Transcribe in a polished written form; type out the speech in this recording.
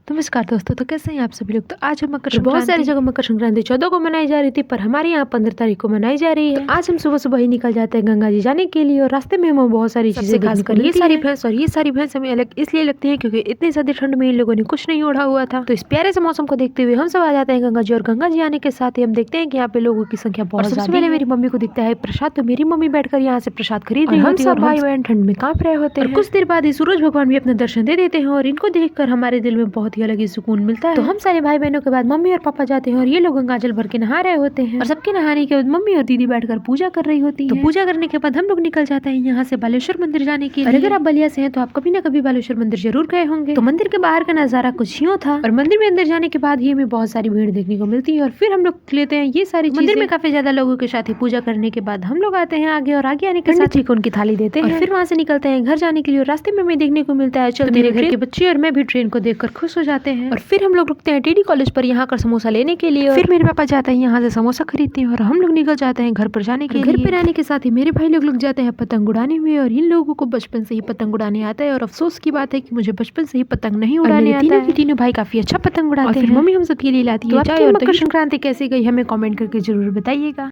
नमस्कार दोस्तों, तो कैसे हैं आप सभी लोग। तो आज हम मकर बहुत सारी संक्रांति जगह मकर संक्रांति 14 को मनाई जा रही थी, पर हमारे यहाँ 15 तारीख को मनाई जा रही है। तो आज हम सुबह सुबह ही निकल जाते हैं गंगा जी जाने के लिए, और रास्ते में हमें बहुत सारी चीजें खास देखने को मिलती है। ये सारी भैंस हमें अलग इसलिए लगती है क्योंकि इतनी ज्यादा ठंड में इन लोगों ने कुछ नहीं ओढ़ा हुआ था। तो इस प्यारे से मौसम को देखते हुए हम सब आ जाते हैं गंगा जी, और गंगा जी आने के साथ ही हम देखते हैं कि यहाँ पे लोगों की संख्या बहुत ज्यादा है। पहले मेरी मम्मी को दिखता है प्रसाद, तो मेरी मम्मी बैठकर यहाँ से प्रसाद खरीद रही होती है, और हम सब भाई बहन ठंड में कांप रहे होते हैं। कुछ देर बाद ही सूरज भगवान भी अपने दर्शन दे देते हैं, और इनको देखकर हमारे दिल में बहुत ही अलग ही सुकून मिलता है। तो हम सारे भाई बहनों के बाद मम्मी और पापा जाते हैं, और ये लोग गंगा जल भर के नहा रहे होते हैं, और सबके नहाने के बाद मम्मी और दीदी बैठकर पूजा कर रही होती है। तो पूजा करने के बाद हम लोग निकल जाते हैं यहाँ से बालेश्वर मंदिर जाने के लिए। और अगर आप बलिया से हैं तो आप कभी ना कभी बालेश्वर मंदिर जरूर गए होंगे। तो मंदिर के बाहर का नजारा कुछ यूं था, और मंदिर में अंदर जाने के बाद ही हमें बहुत सारी भीड़ देखने को मिलती है, और फिर हम लोग लेते हैं ये सारी चीजें। मंदिर में काफी ज्यादा लोगों के साथ ही पूजा करने के बाद हम लोग आते हैं आगे, और आगे आने के साथ ही उनकी थाली देते हैं, और फिर वहाँ से निकलते हैं घर जाने के लिए। रास्ते में हमें देखने को मिलता है चल मेरे घर के बच्चे, और मैं भी ट्रेन को देखकर खुश हो जाते हैं। और फिर हम लोग रुकते हैं टीडी कॉलेज पर यहाँ कर समोसा लेने के लिए, और फिर मेरे पापा जाते हैं यहाँ से समोसा खरीदते हैं, और हम लोग निकल जाते हैं घर पर जाने के लिए। घर पर आने के साथ ही मेरे भाई लोग लग जाते हैं पतंग उड़ाने में, और इन लोगों को बचपन से ही पतंग उड़ाने आता है, और अफसोस की बात है कि मुझे बचपन से ही पतंग नहीं उड़ाने आता है। तीनों भाई काफी अच्छा पतंग उड़ाते हैं। मम्मी हम सबके लिए लाती है चाय। और मकर संक्रांति कैसी गई हमें कमेंट करके जरूर बताइएगा।